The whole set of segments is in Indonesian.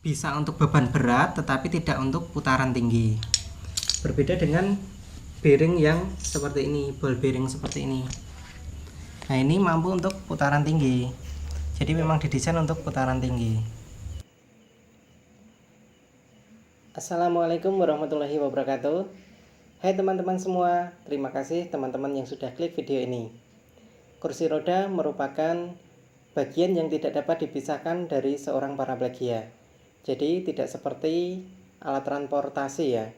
bisa untuk beban berat tetapi tidak untuk putaran tinggi. Berbeda dengan bearing yang seperti ini, ball bearing seperti ini. Nah, ini mampu untuk putaran tinggi. Jadi memang didesain untuk putaran tinggi. Assalamualaikum warahmatullahi wabarakatuh. Hai teman-teman semua, terima kasih teman-teman yang sudah klik video ini. Kursi roda merupakan bagian yang tidak dapat dipisahkan dari seorang paraplegia. Jadi tidak seperti alat transportasi ya.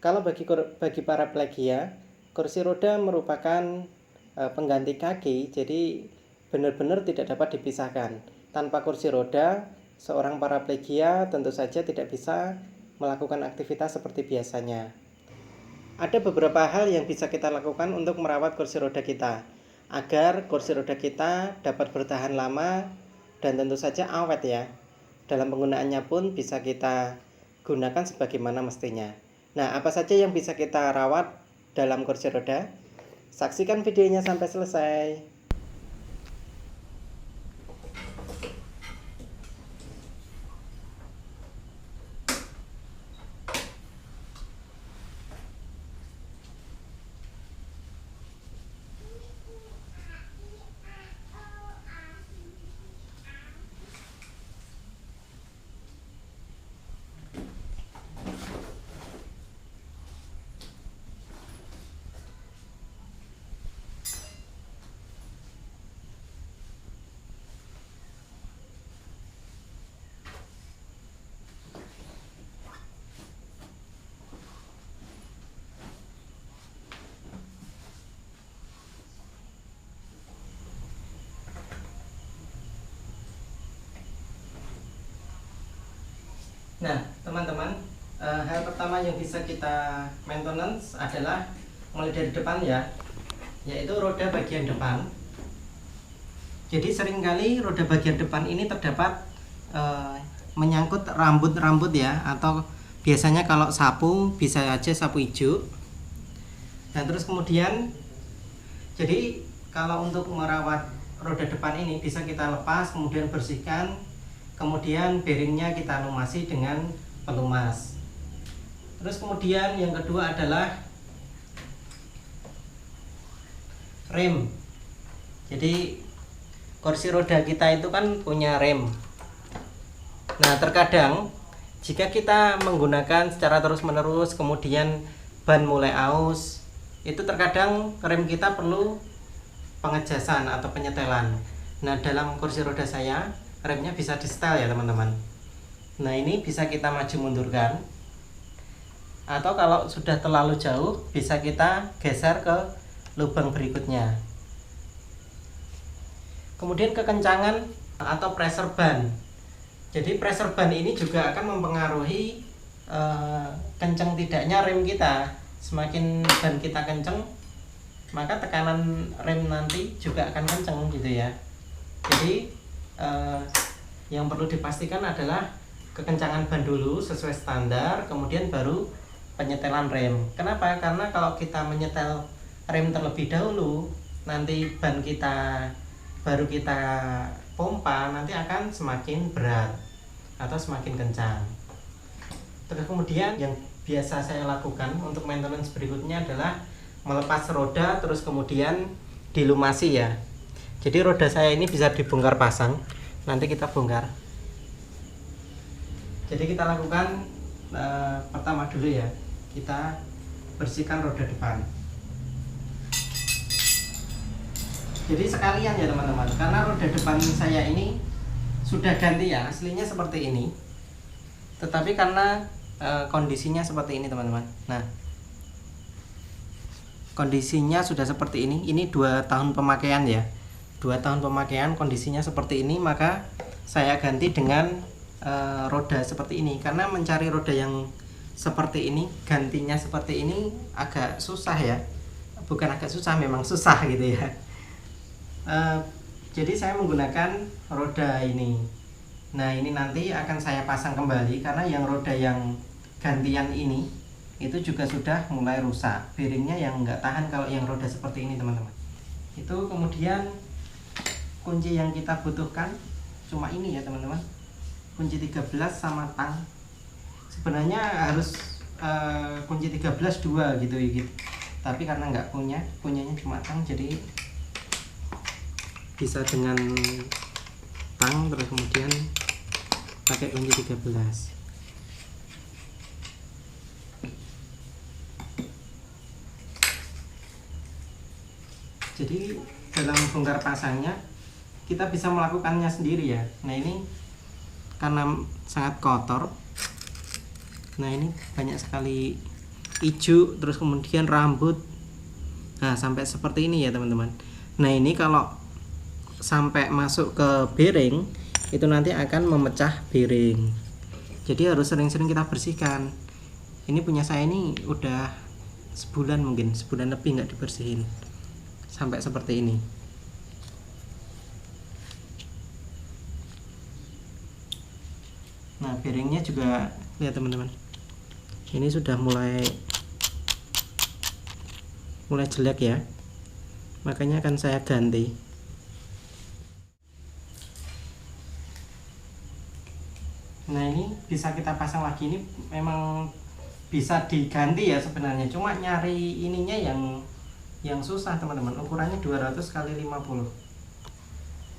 Kalau bagi paraplegia, kursi roda merupakan pengganti kaki, jadi benar-benar tidak dapat dipisahkan. Tanpa kursi roda, seorang paraplegia tentu saja tidak bisa melakukan aktivitas seperti biasanya. Ada beberapa hal yang bisa kita lakukan untuk merawat kursi roda kita, agar kursi roda kita dapat bertahan lama dan tentu saja awet ya. Dalam penggunaannya pun bisa kita gunakan sebagaimana mestinya. Nah, apa saja yang bisa kita rawat dalam kursi roda? Saksikan videonya sampai selesai. Nah, teman-teman, hal pertama yang bisa kita maintenance adalah mulai dari depan ya, yaitu roda bagian depan. Jadi seringkali roda bagian depan ini terdapat menyangkut rambut-rambut ya, atau biasanya kalau sapu bisa aja sapu hijau. Dan terus kemudian, jadi kalau untuk merawat roda depan ini bisa kita lepas, kemudian bersihkan. Kemudian bearingnya kita lumasi dengan pelumas. Terus kemudian yang kedua adalah rem. Jadi kursi roda kita itu kan punya rem. Nah, terkadang jika kita menggunakan secara terus-menerus, kemudian ban mulai aus, itu terkadang rem kita perlu pengejasan atau penyetelan. Nah, dalam kursi roda saya remnya bisa di setel ya teman-teman. Nah, ini bisa kita maju mundurkan, atau kalau sudah terlalu jauh bisa kita geser ke lubang berikutnya. Kemudian kekencangan atau pressure ban. Jadi pressure ban ini juga akan mempengaruhi kencang tidaknya rem kita. Semakin ban kita kencang, maka tekanan rem nanti juga akan kencang gitu ya. Jadi yang perlu dipastikan adalah kekencangan ban dulu sesuai standar, kemudian baru penyetelan rem. Kenapa? Karena kalau kita menyetel rem terlebih dahulu, nanti ban kita baru kita pompa, nanti akan semakin berat atau semakin kencang. Terus kemudian yang biasa saya lakukan untuk maintenance berikutnya adalah melepas roda, terus kemudian dilumasi ya. Jadi roda saya ini bisa dibongkar pasang, nanti kita bongkar. Jadi kita lakukan pertama dulu ya, kita bersihkan roda depan. Jadi sekalian ya teman-teman, karena roda depan saya ini sudah ganti ya, aslinya seperti ini. Tetapi karena kondisinya seperti ini teman-teman. Nah, kondisinya sudah seperti ini 2 tahun pemakaian ya. 2 tahun pemakaian kondisinya seperti ini, maka saya ganti dengan roda seperti ini. Karena mencari roda yang seperti ini, gantinya seperti ini agak susah ya. Bukan agak susah, memang susah gitu ya. Jadi saya menggunakan roda ini. Nah, ini nanti akan saya pasang kembali, karena yang roda yang gantian ini itu juga sudah mulai rusak. Bearingnya yang nggak tahan kalau yang roda seperti ini teman-teman. Itu kemudian kunci yang kita butuhkan cuma ini ya teman-teman. kunci 13 sama tang. Sebenarnya harus kunci 13 2 gitu ya gitu. Tapi karena nggak punyanya cuma tang, jadi bisa dengan tang terus kemudian pakai kunci 13. Jadi dalam bongkar pasangnya kita bisa melakukannya sendiri ya. Nah ini karena sangat kotor, nah ini banyak sekali hijau terus kemudian rambut, nah sampai seperti ini ya teman-teman. Nah ini kalau sampai masuk ke bearing itu nanti akan memecah bearing, jadi harus sering-sering kita bersihkan. Ini punya saya ini udah sebulan, mungkin sebulan lebih nggak dibersihin sampai seperti ini. Nah bearingnya juga lihat teman-teman, ini sudah mulai jelek ya, makanya akan saya ganti. Nah ini bisa kita pasang lagi, ini memang bisa diganti ya sebenarnya, cuma nyari ininya yang susah teman-teman. Ukurannya 200 x 50.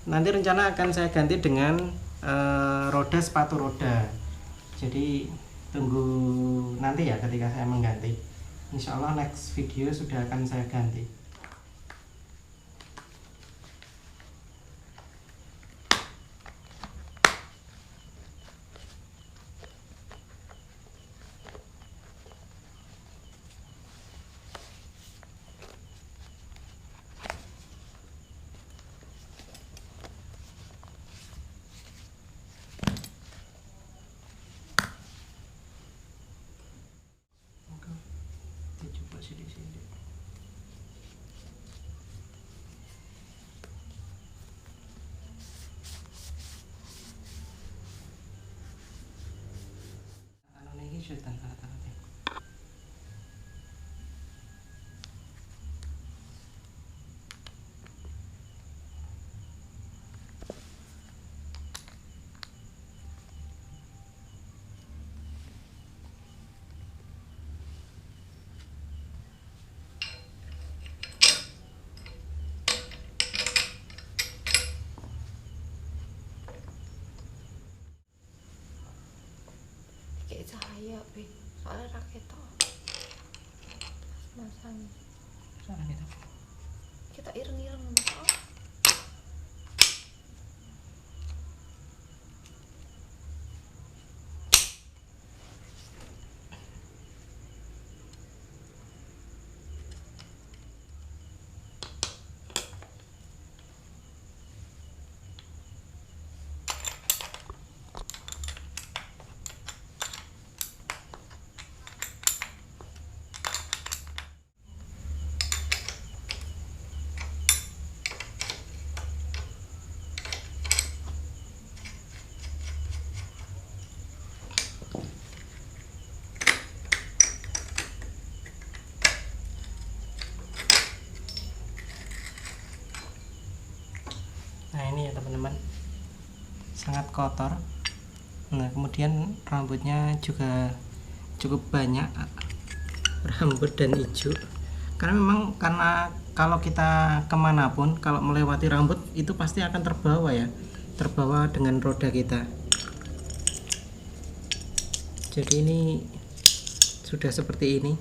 Nanti rencana akan saya ganti dengan roda sepatu roda, jadi tunggu nanti ya ketika saya mengganti. Insya Allah next video sudah akan saya ganti. Coba sini. Ini sudah kata-kata. Kayak cahaya soalnya raket masang kita ireng-ireng Nah ini ya teman-teman, sangat kotor. Nah kemudian rambutnya juga cukup banyak, rambut dan hijau. Karena kalau kita kemanapun, kalau melewati rambut itu pasti akan terbawa ya, terbawa dengan roda kita. Jadi ini sudah seperti ini.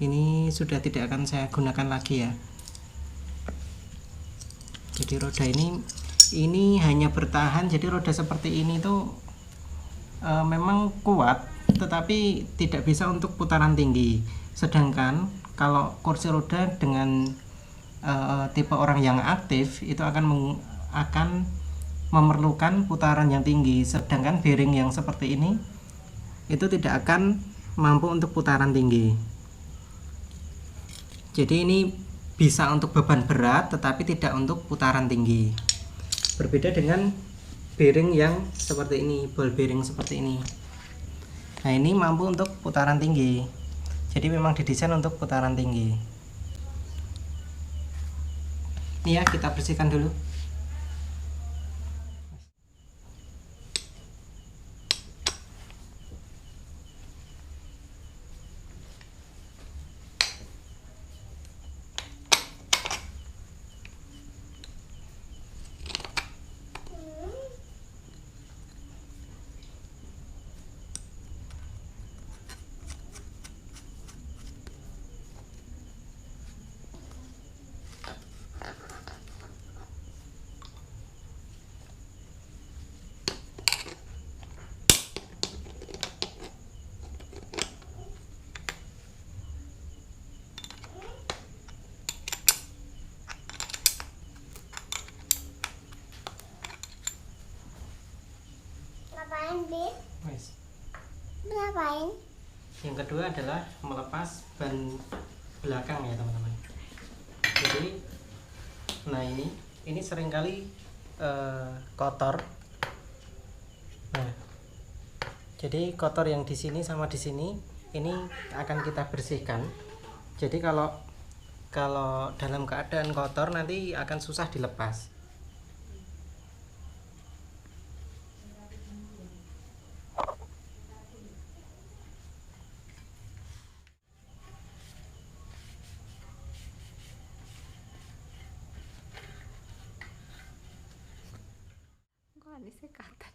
Ini sudah tidak akan saya gunakan lagi ya. Jadi roda ini hanya bertahan, jadi roda seperti ini tuh memang kuat tetapi tidak bisa untuk putaran tinggi. Sedangkan kalau kursi roda dengan tipe orang yang aktif itu akan memerlukan putaran yang tinggi, sedangkan bearing yang seperti ini itu tidak akan mampu untuk putaran tinggi. Jadi ini bisa untuk beban berat tetapi tidak untuk putaran tinggi. Berbeda dengan bearing yang seperti ini, ball bearing seperti ini. Nah ini mampu untuk putaran tinggi, jadi memang didesain untuk putaran tinggi. Ini ya, kita bersihkan dulu. ambil. Wes. Ngapain? Yang kedua adalah melepas ban belakang ya teman-teman. Jadi nah ini seringkali kotor. Nah, jadi kotor yang di sini sama di sini ini akan kita bersihkan. Jadi kalau dalam keadaan kotor nanti akan susah dilepas. Kok ada sekatan?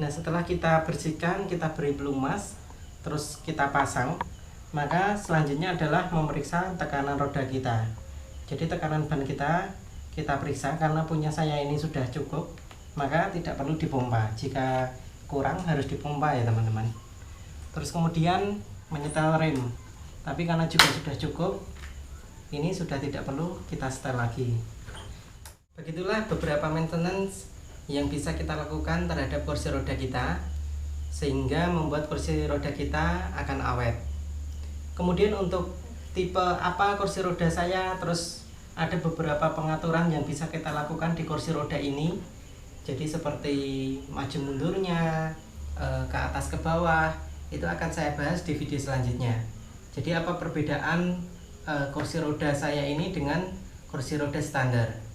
Nah, setelah kita bersihkan, kita beri pelumas, terus kita pasang, maka selanjutnya adalah memeriksa tekanan roda kita. Jadi tekanan ban kita periksa, karena punya saya ini sudah cukup, maka tidak perlu dipompa. Jika kurang harus dipompa ya teman-teman. Terus kemudian menyetel rem, tapi karena juga sudah cukup, ini sudah tidak perlu kita setel lagi. Begitulah beberapa maintenance yang bisa kita lakukan terhadap kursi roda kita, sehingga membuat kursi roda kita akan awet. Kemudian untuk tipe apa kursi roda saya, terus ada beberapa pengaturan yang bisa kita lakukan di kursi roda ini. Jadi seperti maju mundurnya, ke atas ke bawah, itu akan saya bahas di video selanjutnya. Jadi apa perbedaan kursi roda saya ini dengan kursi roda standar.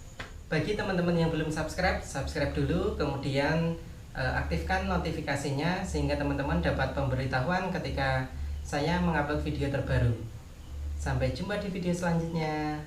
Bagi teman-teman yang belum subscribe dulu, kemudian aktifkan notifikasinya sehingga teman-teman dapat pemberitahuan ketika saya mengupload video terbaru. Sampai jumpa di video selanjutnya.